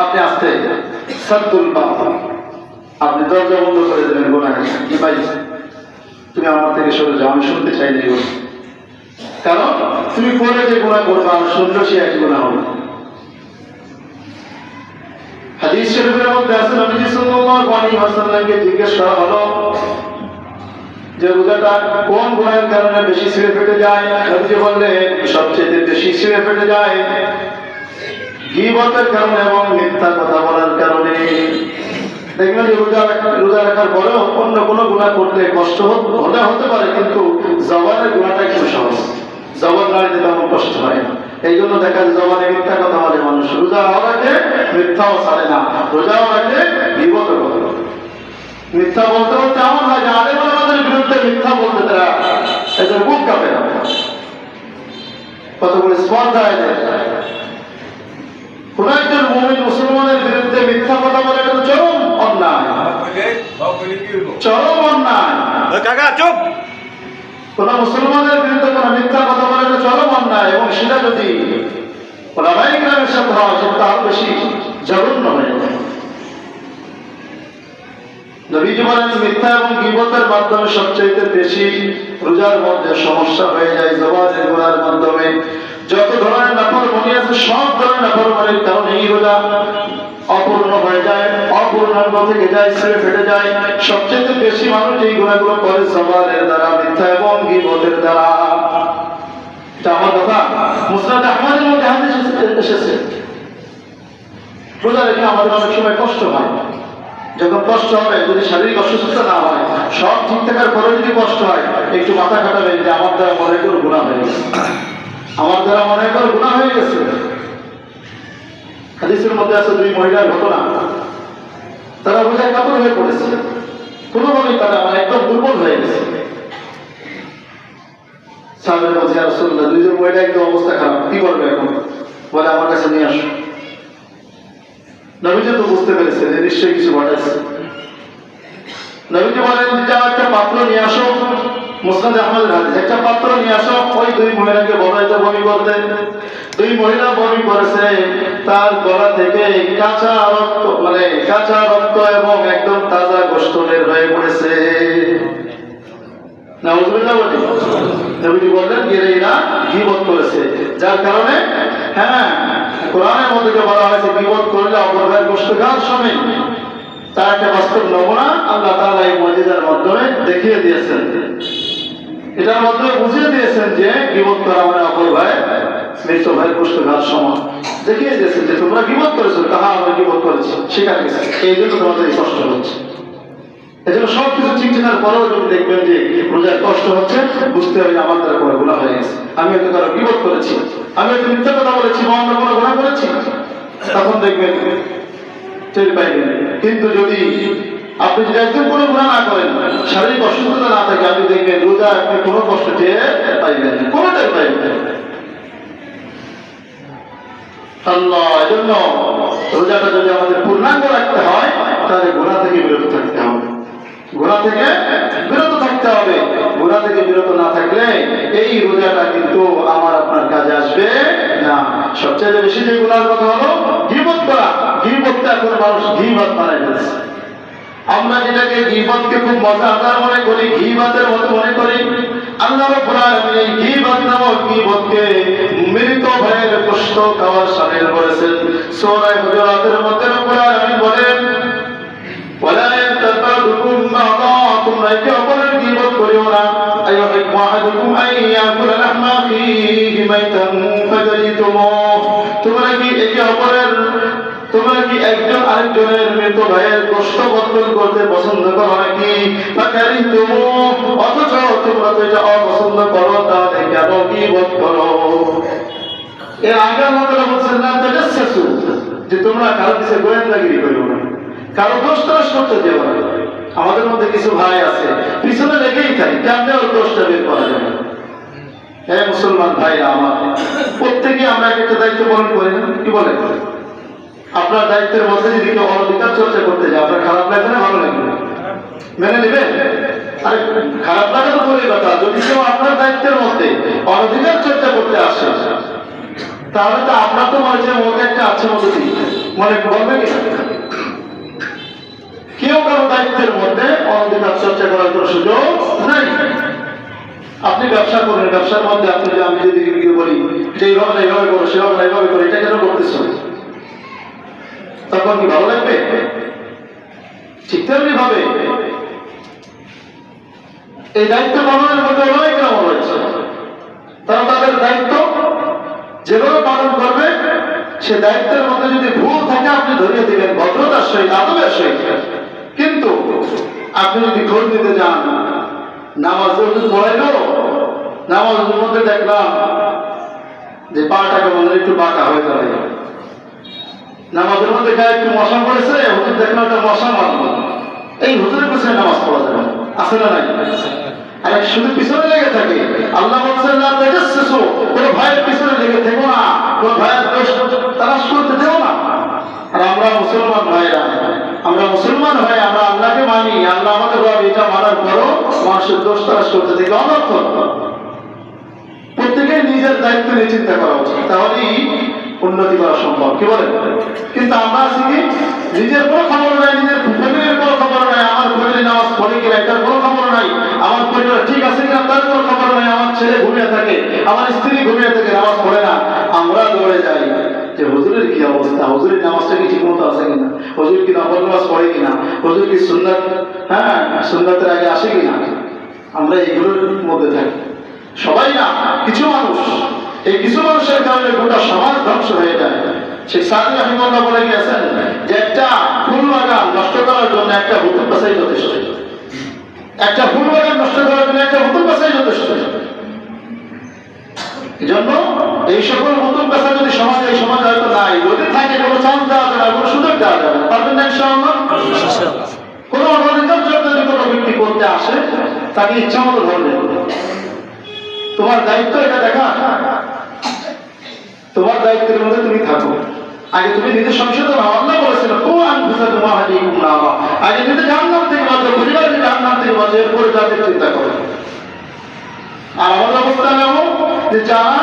আপনি আস্তে সাদ্দুল বাব, আপনি দরজা বন্ধ করে দেবেন গুনাহের। কি ভাই, তুমি আমার থেকে সরে যাও, আমি শুনতে চাই না। কারণ তুমি করে যে গুনাহ করবে, আমি শুনলে সে এক গুনাহ হবে। হাদিস শরীফের মধ্যে আছে, নবী সাল্লাল্লাহু আলাইহি ওয়াসাল্লামকে জিজ্ঞেস করা হলো যে রোজাটা কোন গুনাহের কারণে বেশি ছিঁড়ে ফেটে যায়? নবীজি বললেন, সবচেয়ে বেশি ছিঁড়ে ফেটে যায় গীবতের কারণে এবং মিথ্যা কথা বলার কারণে। দেখবেন যে রোজা রাখার পরেও অন্য কোনো গুনাহ করলে কষ্ট হলে হতে পারে, কিন্তু জবানের গুনাহটা একটু সহজ। জবান নাড়িতে তেমন কষ্ট হয় না। এই জন্য দেখা যায় জবানে মিথ্যা কথা বলে মানুষ। রোজাও রাখে, মিথ্যাও ছাড়ে না। রোজাও রাখে, গীবতও করে। মিথ্যা বলতে বলতে এমন হয় যে আলেম ওলামাদের বিরুদ্ধে মিথ্যা বলতে তারা এদের বুক কাঁপে না। কতগুলো স্পর্ধা এদের। কোন একজন মুমিন মুসলমানের বিরুদ্ধে মিথ্যা কথা বলে, এটা তো চরম অন্যায়, চরম অন্যায়। কাকা চুপ। কোন মুসলমানের বিরুদ্ধে কোন মিথ্যা কথা বলে, এটা চরম অন্যায়। এবং সেটা যদি ওলামায়ে কেরামের সাথে হয়, সেটা আরো বেশি জঘন্য হয়ে যায়। নবীজি বলেন, মিথ্যা এবং গীবতের মাধ্যমে সবচেয়ে বেশি রোজার মধ্যে সমস্যা হয়ে যায় জবানের গুনাহের মাধ্যমে। যত ধরনের নাফরমানি আছে, সব ধরনের নাফরমানির কারণে এই রোজা অপূর্ণ হয়ে যায়, অপূর্ণাঙ্গ থেকে যায়, ছিঁড়ে ফেটে যায়। সবচেয়ে বেশি মানুষ এই গুনাহগুলো করে জবানের দ্বারা, মিথ্যা এবং গীবতের দ্বারা। এটা আমার কথা। মুসনাদ আহমদের মধ্যে হাদিস এসেছে, রোজা রেখে আমাদের অনেক সময় কষ্ট হয়। যখন কষ্ট হবে, যদি শারীরিক অসুস্থতা না হয়, সব ঠিক থাকার পরে যদি কষ্ট হয়, একটু মাথা কাটাবেন যে আমার দ্বারা মনে করে গুনাহ হয়ে গেছে, আমার দ্বারা মনে করে গুনাহ হয়ে গেছে। হাদিসের মধ্যে আছে দুই মহিলার ঘটনা। তারা রোজায় কাতর হয়ে পড়েছে, কোনোভাবেই তারা একদম দুর্বল হয়ে গেছে। সাহাবায়ে বলছে, ইয়া রাসূলুল্লাহ, দুইজন মহিলা একদম অবস্থা খারাপ, কি করবে এখন? বলে, আমার কাছে নিয়ে আসো। নবীজি তো বুঝতে পেরেছেন যে নিশ্চয়ই কিছু ঘটেছে। নবীজি বলেন, যাও একটা পাত্র নিয়ে আসো। মুসনাদ আহমদের হাদিস, একটা পাত্র নিয়ে আসো। ওই দুই মহিলাকে বলাইতে বমি করতে। দুই মহিলা বমি করেছে, তার গলা থেকে কাঁচা রক্ত এবং একদম তাজা গোশত বের হয়ে পড়েছে। নাউযুবিল্লাহ বলি। নবীজি বললেন, এরা গীবত করেছে, যার কারণে কোরআনের মধ্যে বলা হয়েছে গীবত করলে অপর ভাইয়ের গোশত খাওয়ার সমান। তার একটা বাস্তব নমুনা আল্লাহ তাআলা এই মুজিজার মাধ্যমে দেখিয়ে দিয়েছেন। এটার মাধ্যমে বুঝিয়ে দিয়েছেন যে গীবত করা মানে অপর ভাই মৃত ভাইয়ের গোশত খাওয়ার সমান। দেখিয়ে দিয়েছেন যে তোমরা গীবত করেছো, তাহা আমরা গীবত করেছি, স্বীকার করেছি, এই জন্য তোমাদের এই কষ্ট হচ্ছে। এই জন্য সবকিছু ঠিক থাকার পরেও যদি দেখবেন যে রোজার কষ্ট হচ্ছে, বুঝতে হবে আমার দ্বারা কোনো গুনাহ হয়ে গেছে। আমি হয়তো কারো গীবত করেছি, আমি হয়তো মিথ্যা কথা বলেছি, বা অন্য কোনো গুনাহ করেছি, তখন দেখবেন টের পাইবেন। কিন্তু যদি আপনি যদি একদম কোনো গুনাহ না করেন, শারীরিক অসুস্থতা না থাকে, আপনি দেখবেন রোজা আপনি কোনো কষ্ট টের পাইবেন, কোনো টের পাইবেন আল্লাহ। এই জন্য রোজাটা যদি আমাদের পূর্ণাঙ্গ রাখতে হয়, তাহলে গুনাহ থেকে বিরত থাকতে হবে, গুনাহ থেকে বিরত থাকতে হবে। গুনাহ থেকে বিরত না থাকলে এই রোজাটা কিন্তু আমার আপনার কাজে আসবে না। সবচেয়ে বেশি যে গুনাহের কথা হলো গীবত করা। গীবতটা এখন মানুষ গীবত বানাই ফেলছে। আমরা যেটাকে গীবতকে খুব মজাদার মনে করি, গীবতের মতো মনে করি, আল্লাহ রাব্বুল আলামিন এই গীবত নামক গীবতকে মৃত ভাইয়ের গোশত খাওয়ার শামিল করেছেন। সূরা হুজুরাতের মধ্যে রাব্বুল আলামিন বলেন, ওয়ালা ইয়াতাবাদুকুম বা'দা, তোমরা একে অপরের গীবত করিও না। আইয়ুহিব্বু আহাদুকুম আন ইয়াকুলা লাহমা আখিহি মাইতান ফাকারিহতুমুহ, তোমরা কি একজন আরেকজনের মৃত ভাইয়ের গোশত ভক্ষণ করতে পছন্দ করো নাকি? ফাকারিহতুমুহ, অথচ তোমরা তো এটা অপছন্দ করো, তাহলে কেন গীবত করো? এর আগে আল্লাহ তাআলা বলছেন না তাজাসসু, যে তোমরা কারো কাছে গোয়েন্দাগিরি করো না, কারো দোষ তালাশ করতে যেও না। আমাদের মধ্যে কিছু ভাই আছে পিছনে লেগেই থাকে, কেমনে ওর দোষটা বের করা যায়। হ্যাঁ মুসলমান ভাইরা আমার, প্রত্যেকে আমরা একটা দায়িত্ব পালন করি না, কি বলেন? আপনার দায়িত্বের মধ্যে যদি কেউ অনধিকার চর্চা করতে যায়, আপনার খারাপ লাগবে না ভালো লাগবে? মেনে নেবেন? আরে খারাপ লাগা তো বলে কথা, যদি কেউ আপনার দায়িত্বের মধ্যে অনধিকার চর্চা করতে আসে, তাহলে তো আপনার তো মনে মধ্যে একটা আছে মতো মনে বলবে কি? কেউ কারো দায়িত্বের মধ্যে অনধিকার চর্চা করার কোনো সুযোগ নাই। আপনি ব্যবসা করেন, ব্যবসার মধ্যে আপনি যে আমি যদি বলি যে এইভাবে না এইভাবে করো, সেভাবে না এইভাবে করো, এটা কেন করতেছ, তখন কি ভালো লাগবে? ঠিক তেমনি ভাবে এই দায়িত্ব পালনের মধ্যে অনেক রকম রয়েছে। তারা তাদের দায়িত্ব যেভাবে পালন করবে, সে দায়িত্বের মধ্যে যদি ভুল থাকে আপনি ধরিয়ে দিবেন ভদ্রতার সহিত, আদবের সহিত। কিন্তু আপনি যদি খোঁজ নিতে যান, নামাজ পড়াইল, নামাজের মধ্যে দেখলাম যে পাটাকে মনে একটু বাঁকা হয়ে দাঁড়ায়, নামাজের মধ্যে গায়ে একটু মশা পড়েছে, হুজুর দেখলাম একটা মশা মারল, এই হুজুরের পিছনে নামাজ পড়া যাবে আছে না নাই? আর শুধু পিছনে লেগে থাকে। আল্লাহ বলছেন না তাজাসসু, কোন ভাইয়ের পিছনে লেগে থেকো না, কোন ভাইয়ের দোষ তালাশ করতে দেও না। আর আমরা মুসলমান ভাইরা, আমরা মুসলমান ভাই, আমরা আল্লাহকে মানি, আল্লাহ আমাদের রব, এটা মানার পরও মানুষের দোষ তালাশ করতে থেকে অনর্থক। প্রত্যেকেই নিজের দায়িত্ব নিয়ে চিন্তা করা উচিত, তাহলেই উন্নতি করা সম্ভব, কি বলেন? কিন্তু আমরা আছি কি, নিজের কোনো খবর নাই, নিজের ফ্যামিলির কোনো খবর নাই, আমার ফ্যামিলি নামাজ পড়ে কিনা এটার কোনো খবর নাই, আমার পরিবার ঠিক আছে কিনা তার কোনো খবর নাই, আমার ছেলে ঘুমিয়ে থাকে, আমার স্ত্রী ঘুমিয়ে থাকে, নামাজ পড়ে না। আমরা দৌড়ে যাই যে হুজুরের কি অবস্থা, হুজুরের নামাজটা কি ঠিক মতো আছে কিনা, হুজুর কি নফল নামাজ পড়ে কিনা, হুজুর কি সুন্নাত, হ্যাঁ সুন্নাতের আগে আসে কিনা। আমরা এইগুলোর মধ্যে থাকি। সবাই না, কিছু মানুষ, এই কিছু মানুষের কারণে গোটা সমাজ ধ্বংস হয়ে যায়। সেই সাদি রাহিমাহুল্লাহ বলে গিয়েছেন যে একটা ফুল বাগান নষ্ট করার জন্য একটা হুতুম বাছাই যথেষ্ট, একটা ফুল বাগান নষ্ট করার জন্য একটা হুতুম বাছাই যথেষ্ট। এই জন্য এই সকল হুতুম বাছা যদি সমাজে, এই সমাজ হয়তো নাই, যদি থাকে কোনো চান্স দেওয়া যাবে না, কোনো সুযোগ দেওয়া যাবে না, পারবেন না ইনশাআল্লাহ? কোনো অনধিকার যদি কোনো ব্যক্তি করতে আসে, তাকে ইচ্ছা মতো ধরবে। তোমার দায়িত্ব এটা দেখা, তোমার দায়িত্বের মধ্যে তুমি থাকো। আগে তুমি নিজের সংশোধন হও। আল্লাহ বলেছেন কু আনফুসাকুম ওয়া আহলিকুম নারা, আগে নিজে জাহান্নাম থেকে বাঁচো, পরিবারকে জাহান্নাম থেকে বাঁচো, এরপরে জাতির চিন্তা করো। আর আমাদের অবস্থা এমন যে যারা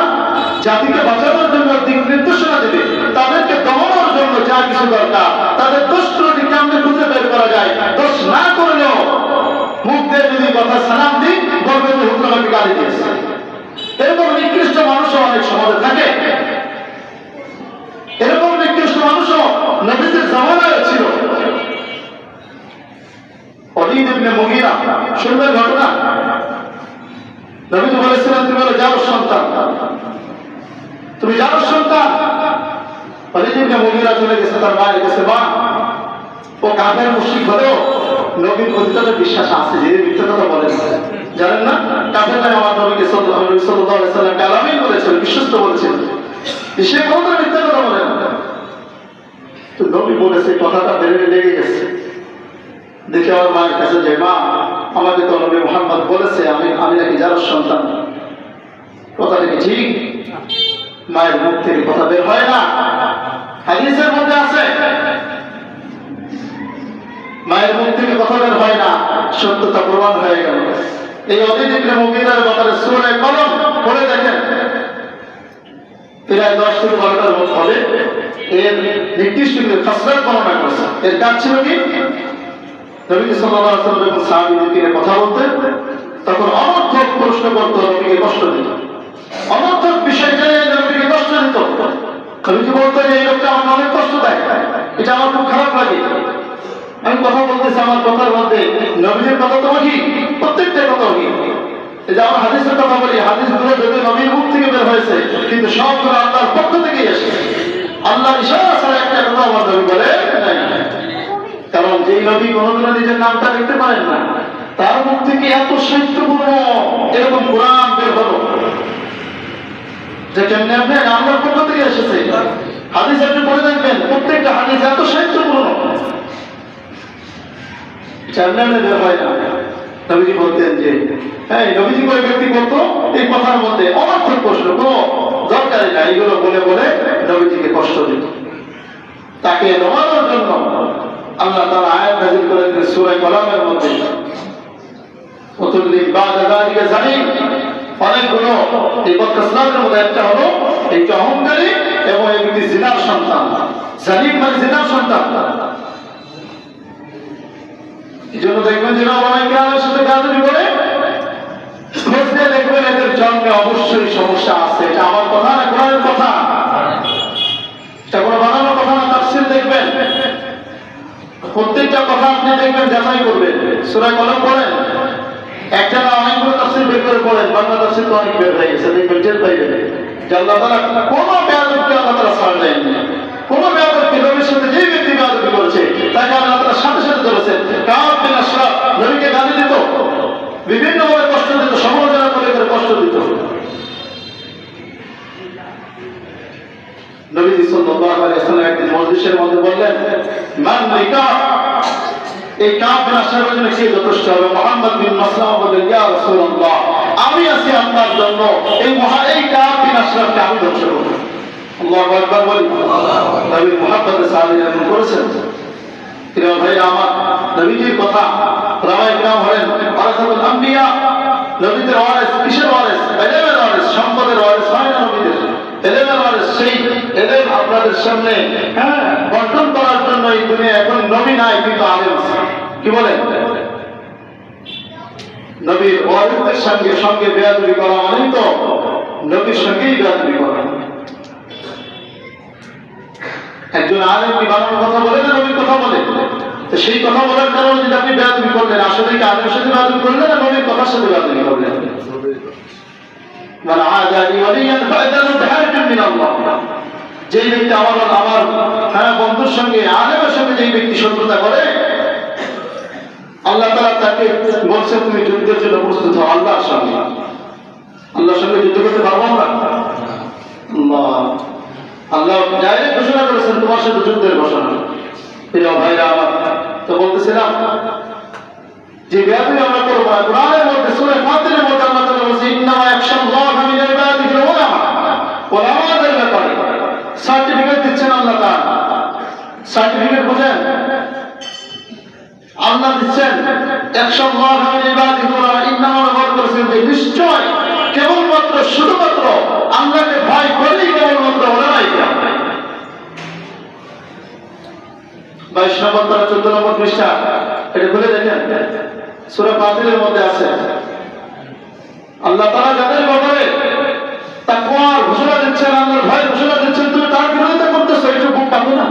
জাতিকে বাঁচানোর জন্য দিক নির্দেশনা দেবে, তাদেরকে দমানোর জন্য যা কিছু দরকার, তাদের দোষ ত্রুটি কেমনে খুঁজে বের করা যায়, দোষ না করলেও মুখ দিয়ে যদি কথা সালাম দিই, বলবে যে হুজুর আমাকে গালি দিয়েছে। এরকম নিকৃষ্ট মানুষও অনেক সমাজে থাকে, এরকম নিকৃষ্ট মানুষও নবীদের জামানায় ছিল। ওলীদ ইবনে মুগীরা, শুনবেন ঘটনা। নবী তো বলেছিলেন তুমি হলো জারুর সন্তান, তুমি জারুর সন্তান। ওলীদ ইবনে মুগীরা চলে গেছে তার মায়ের কাছে, মা ও কাফের মুশরিক হলেও নবীর প্রতি তাদের বিশ্বাস আছে, যে মিথ্যা কথা বলেন জানেন না। কাফেররা আমার নবীকে সাল্লাল্লাহু আলাইহি সাল্লাম আলামিন বলেছেন, বিশ্বস্ত বলেছেন, সে কোনদিন মিথ্যা কথা বলে না। তো নবী বলেছে, কথাটা বেড়ে লেগে গেছে। দেখে আমার মায়ের কাছে যে, মা আমাকে তো নবী মুহাম্মদ বলেছে আমি নাকি জারুর সন্তান, কথাটা কি ঠিক? মায়ের মুখ থেকে কথা বের হয় না। হাদিসের মধ্যে আছে মায়ের মুখ থেকে কথা বের হয় না, সত্যতা প্রমাণ হয়ে গেল। এই ওলীদ ইবনে মুগীরার ব্যাপারে সূরা কলম পড়ে দেখেন, প্রায় 10 থেকে 12টার মত হবে। এর নির্দিষ্ট খাসরাত বর্ণনা করেছে। এর কাজ ছিল কি, নবী সাল্লাল্লাহু আলাইহি ওয়াসাল্লাম যখন সাহাবীদের কথা বলতেন, তখন অনর্থক প্রশ্ন করত, নবীকে কষ্ট দিত, অনর্থক বিষয়টা নবীকে কষ্ট দিত। নবীকে বলতো যে এই লোকটা আমার অনেক কষ্ট দেয়, এটা আমার খুব খারাপ লাগে। আমি কথা বলতেছি, আমার কথার মধ্যে নবীর কথা তো কি, প্রত্যেকটা কথা কি। এই যে আমরা হাদিসের কথা বলি, হাদিসগুলো যদি নবীর মুখ থেকে বের হয়েছে, কিন্তু সবগুলো আল্লাহর পক্ষ থেকেই এসেছে। আল্লাহর ইশারা ছাড়া একটা কথা আমার নবী বলে নাই। কারণ যেই নবী কোনোদিনও নিজের নামটা লিখতে পারেন না, তার মুখ থেকে এত সাহিত্যপূর্ণ এরকম কোরআন বের হলো। যে কেমনে আপনি আল্লাহর পক্ষ থেকে এসেছে। হাদিস আপনি পড়ে দেখবেন, প্রত্যেকটা হাদিস এত সাহিত্যপূর্ণ, চ্যানেলে বের হয় না। নবীজি বলতেন যে হ্যাঁ, নবীজি করে ব্যক্তি করতো এই কথার মধ্যে অনর্থক প্রশ্ন, কোনো দরকারই না, এইগুলো বলে বলে নবীজিকে কষ্ট দিত। তাকে দমানোর জন্য আল্লাহ তাআলা আয়াত নাযিল করে দিলেন সূরা কলামের মধ্যে, ওতুল্লিম বাদা যালিকা জানিম। অনেকগুলো এই বদকিসলামের মধ্যে একটা হলো এই যে অহংকারী এবং এই ব্যক্তি জিনার সন্তান। জালিম মানে জিনার সন্তান। এই জন্য দেখবেন যারা ওলামায়ে কেরামের সাথে বেয়াদবি করে, খোঁজে দেখবেন এদের জন্মে অবশ্যই সমস্যা আছে। এটা আমার কথা না, কোরআনের কথা, এটা কোনো বানানোর কথা না। তাফসীর দেখবেন, প্রত্যেকটা কথা আপনি দেখবেন যাচাই করবেন। সূরা কলম পড়েন, একটা না অনেকগুলো তাফসীর বের করে পড়েন, বাংলা তাফসীর তো অনেক বের হয়ে গেছে, দেখবেন টের পাইবেন যে আল্লাহ তাআলা কোনো বেয়াদবকে আল্লাহ তাআলা ছাড় দেননি। কোনো বেয়াদবকে, নবীর সাথে যে ব্যক্তি বেয়াদবি করেছে তাকে আল্লাহ তাআলা সাথে সাথে ধরেছেন। কাব বিন আশরাফ নবীকে গালি দিত, বিভিন্নভাবে কষ্ট দিত, সমালোচনা করে করে কষ্ট দিত। নবীজি সাল্লাল্লাহু আলাইহি ওয়াসাল্লাম একদিন মজলিসের মধ্যে বললেন, মান লিকা, এই কাব বিন আশরাফের জন্য কে যথেষ্ট হবে? মুহাম্মদ বিন মাসলামা বললেন, ইয়া রাসূলুল্লাহ, আমি আছি আপনার জন্য, এই কাব বিন আশরাফকে আমি ধ্বংস করব। আল্লাহু আকবার বলি। নবীর মুহাব্বতে সাহাবীরা এমন করেছেন। প্রিয় ভাইরা আমার, নবীজির কথা, ওলামায়ে কেরাম হলেন ওয়ারাসাতুল আম্বিয়া, নবীদের ওয়ারিস। কিসের ওয়ারিস? ইলমের ওয়ারিস, সম্পদের ওয়ারিস হয় না নবীদের, ইলমের ওয়ারিস। সেই ইলম আপনাদের সামনে বন্টন করার জন্য এই দুনিয়া এখন নবী নাই, কিন্তু আলেম আছে। কি বলেন? নবীর ওয়ারিসদের সঙ্গে সঙ্গে বেয়াদবি করা মানেই তো নবীর সঙ্গেই বেয়াদবি করা। একজন আলেম কি বানানোর কথা বলে না নবীর কথা বলে? তো সেই কথা বলার কারণে যদি আপনি বেয়াদবি করলেন, আসলে কি আলেমের সাথে বেয়াদবি করলেন না নবীর কথার সাথে বেয়াদবি করলেন? মান আদালি ওয়ালিয়ান ফাআদানু বিহারবিন মিনাল্লাহ। যেই ব্যক্তি আমার বন্ধুর সঙ্গে, আলেমের সঙ্গে যেই ব্যক্তি শত্রুতা করে, আল্লাহ তাআলা তাকে বলছে তুমি যুদ্ধের জন্য প্রস্তুত হও আল্লাহর সঙ্গে। আল্লাহর সঙ্গে যুদ্ধ করতে পারবো আমরা? আল্লাহ ডাইরেক্ট ঘোষণা করেছেন তোমার সাথে যুদ্ধের ঘোষণা। প্রিয় ভাইরা আমার, তো বলতেছিলাম যে বেয়াদবি আমরা করব না। কোরআনের মধ্যে সূরা ফাতিরের মধ্যে আল্লাহ তাআলা বলেছেন, ইন্নামা ইয়াখশাল্লাহা মিন ইবাদিহিল উলামা। উলামাদের ব্যাপারে সার্টিফিকেট দিচ্ছেন আল্লাহ তাআলা। সার্টিফিকেট বুঝেন? আল্লাহ দিচ্ছেন ইয়াখশাল্লাহা মিন ইবাদিহিল উলামা। ইন্নামা ব্যবহার করেছেন যে নিশ্চয়, কেবলমাত্র, শুধুমাত্র আল্লাহকে ভয় করেই কেবলমাত্র ওলামায়ে কেরাম। 22 নম্বর পারা 14 নম্বর পৃষ্ঠা, এটা খুলে দেখেন, সূরা ফাতিরের মধ্যে আছে। আল্লাহ তাআলা যাদের ব্যাপারে তাকওয়ার ঘোষণা দিচ্ছেন, আল্লাহর ভয় ঘোষণা দিচ্ছেন, তুমি তার বিরোধিতা করতেছো, এটা বুক কাঁপে না?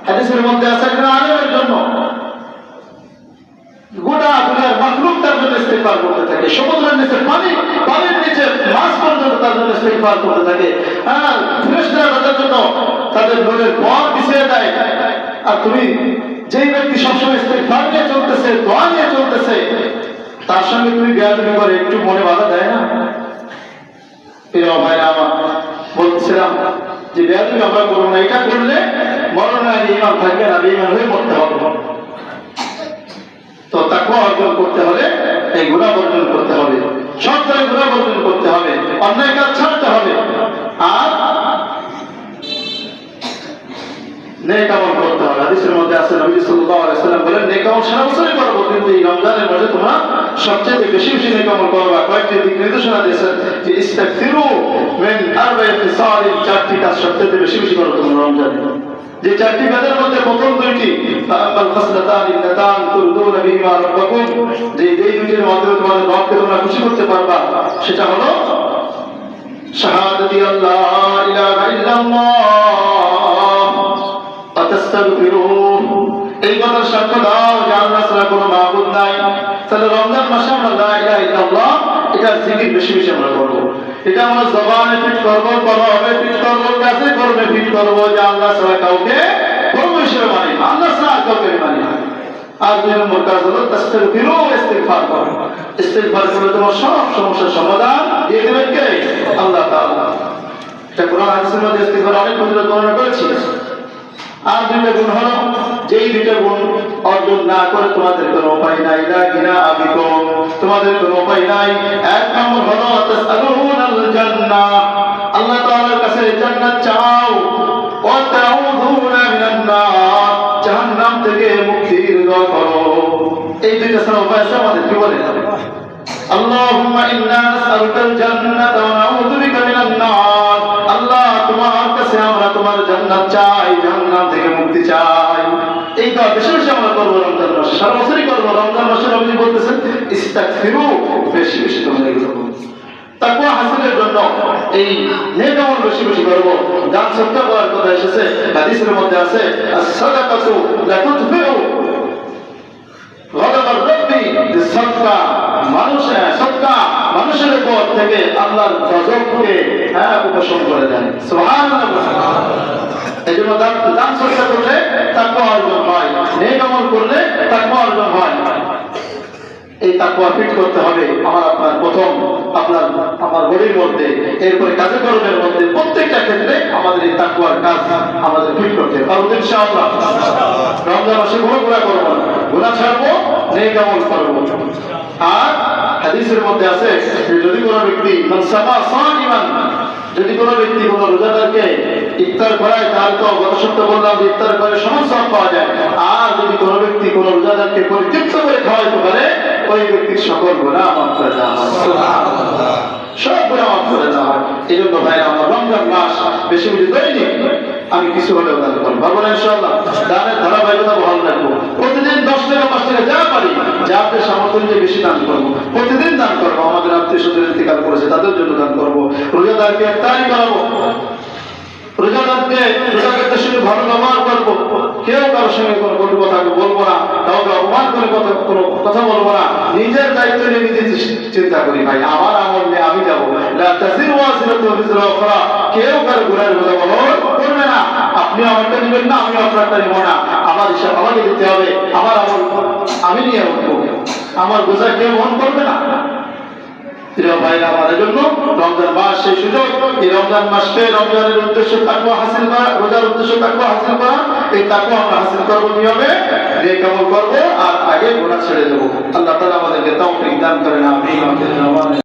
হাদিসের মধ্যে আছে একজন আলেমের জন্য গোটা দুনিয়ার মাখলুক তার জন্য ইস্তিগফার করতে থাকে, সমুদ্রের নিচে পানির নিচে মাছ পর্যন্ত তার জন্য ইস্তিগফার করতে থাকে। ফেরেশতারা তাদের জন্য তাদের নূরের পথ বিছিয়ে দেয়। আর তুমি যেই ব্যক্তি সবসময় ইস্তিগফার নিয়ে চলতেছে, দোয়া নিয়ে চলতেছে, তার সঙ্গে তুমি বেয়াদবি করে একটু মনে বাধা দেয় না? প্রিয় ভাইরা আমার, বলছিলাম যে বেয়াদবি আমরা করবো না। এটা করলে মরণের আগে ঈমান থাকবে না, বেঈমান হয়ে মরতে হবে। তো তাকওয়া অর্জন করতে হলে এই গুনাহ বর্জন করতে হবে, সব ধরনের গুনাহ বর্জন করতে হবে, অন্যায় কাজ ছাড়তে হবে, আর নেক আমল করতে হবে। হাদিসের মধ্যে আছে, নবী সাল্লাল্লাহু আলাইহি ওয়াসাল্লাম বলেন, নেক আমল সারা বছরই করব, কিন্তু এই রমজানের মাসে তোমরা সবচেয়ে বেশি বেশি নেক আমল করবা। কয়েকটি দিক নির্দেশনা দিয়েছেন যে ইস্তাগফিরু মিন আরবা'i খিসাল, চারটি কাজ সবচেয়ে বেশি বেশি করো তোমরা রমজানে। যে চারটি কাজের মধ্যে প্রথম দুইটি, ফাআমাল খাসলাতান ইন্নাতান তুরদুনা বিহিমা রাব্বাকুম, যে এই দুইটির মাধ্যমে তোমাদের রবকে তোমরা খুশি করতে পারবা, সেটা হলো শাহাদাতি আল্লাহ ইলাহা ইল্লাল্লাহ ওয়া তাস্তাগফিরুহ, এই কথার সাক্ষ্য দাও যে আল্লাহ ছাড়া কোনো মাবুদ নাই। তাহলে রমজান মাসে আমরা লা ইলাহা ইল্লাল্লাহ এটা জিকির বেশি বেশি আমরা করব। এটা আমরা জবানে ফিট করব, কলবে ফিট করব, কাছে করবে ফিট করব যে আল্লাহ ছাড়া কাউকে প্রভু হিসেবে মানি না, আল্লাহ ছাড়া কাউকে মানি না। আর দুই নম্বর কাজ হলো তাস্তাগফিরু, ইস্তিগফার করো। ইস্তিগফার করলে তোমার সব সমস্যার সমাধান দিয়ে দেবেন কে? আল্লাহ তাআলা। এটা কোরআন হাদিসের মধ্যে ইস্তিগফার অনেক ফজিলত বর্ণনা করেছি। আর দুইটা গুণ হলো, যেই দুইটা গুণ অর্জন না করে তোমাদের কোনো উপায় নাই, লা গিনা আবিকুম, তোমাদের কোনো উপায় নাই। এক নম্বর হলো তাসআলুনাল জান্নাহ, আল্লাহ তাআলার কাছে জান্নাত চাও, ওয়া তাউযুনা মিনান নার, জাহান্নাম থেকে মুক্তির দোয়া করো। এই দুইটা ছাড়া উপায় আছে আমাদের? কি বলেন? আল্লাহুম্মা ইন্না নাসআলুকাল জান্নাতা ওয়া নাউযু বিকা মিনান নার, আল্লাহ তোমার কাছে আমরা তোমার জান্নাত চাই, জাহান্নাম থেকে মুক্তি চাই। এই দোয়া বেশি বেশি আমরা করবো রমজান মাসে, সারা বছরই করবো। রমজান মাসে নবীজি বলতেছেন ইস্তাগফিরু, বেশি বেশি তোমরা এগুলো করো। তাকওয়া হাসিলের জন্য এই নেক আমল বেশি বেশি করবো। দান সদকা করার কথা এসেছে, হাদিসের মধ্যে আছে আস-সাদাকাতু লা তুদফিউ গদাবার রাব্বি, যে সদকা মানুষের উপর থেকে আল্লাহর গজবকে উপশম করে দেয়। সুবহানাল্লাহ। এই জন্য দান সদকা করলে তাকওয়া অর্জন হয়, নেক আমল করলে তাকওয়া অর্জন হয়। এই তাকওয়া ফিট করতে হবে আপনার প্রথম আমার বডির মধ্যে, এরপরে কাজে কর্মের মধ্যে, প্রত্যেকটা ক্ষেত্রে আমাদের এই তাকওয়ার কাজ আমাদের ফিট করতে হবে। কারণ ইনশাআল্লাহ রমজান মাসে কোনো গুনাহ করব না, গুনাহ ছাড়বো, নেক আমল করব। আর হাদিসের মধ্যে আছে যদি কোনো ব্যক্তি যদি কোনো ব্যক্তি কোনো রোজাদারকে ইফতার করায়, তার তো গত সপ্তাহে বললাম যে ইফতার করে সমান সওয়াব পাওয়া যায়। আর যদি কোনো ব্যক্তি কোনো রোজাদারকে পরিতৃপ্ত করে খাওয়াইতে পারে, ওই ব্যক্তির সকল গুনাহ মাফ করে দেওয়া হয়। সুবহানাল্লাহ। সব গুনাহ মাফ করে দেওয়া হয়। এই জন্য ভাই আমার রমজান মাস বেশি বেশি দৈনিক আমি কিছু হলেও দান করবো, পারবো না ইনশাআল্লাহ। দানের ধারাবাহিকতা বহাল রাখবো। প্রতিদিন 10 টাকা 5 টাকা যা পারি, যাতে সামর্থ্য অনুযায়ী বেশি দান করবো। প্রতিদিন দান করবো। আমাদের আত্মীয় স্বজন ইন্তেকাল করেছে, তাদের জন্য দান করবো। রোজাদারকে ইফতারি করাবো, রোজাদারদের সঙ্গে ভালো ব্যবহার করবো। কেউ কারোর সঙ্গে কোনো কটু কথা বলবো না, কাউকে অপমান করে কোনো কথা বলবো না। নিজের দায়িত্ব নিয়ে নিজে চিন্তা করি ভাই, আমার আমল নিয়ে আমি যাবো। লা তাজিরু ওয়াজিরাতুন বিজরা উখরা, কেউ কারো গুনাহের বোঝা বহন করবে না। আপনি আমারটা নেবেন না, আমি আপনারটা নেব না। আমার হিসাব আমাকে দিতে হবে, আমার আমল আমি নিয়ে উঠবো, আমার বোঝা কেউ বহন করবে না। প্রিয় ভাইরা, আমাদের জন্য রমজান মাস সেই সুযোগ। এই রমজান মাসকে রমজানের উদ্দেশ্য তাকওয়া হাসিল করা, রোজার উদ্দেশ্য তাকওয়া হাসিল করা। এই তাকওয়া আমরা হাসিল করবো কিভাবে? নেক আমল করবো আর আগে গুনাহ ছেড়ে দেবো। আল্লাহ তাআলা আমাদেরকে তৌফিক দান করেন। আমিন।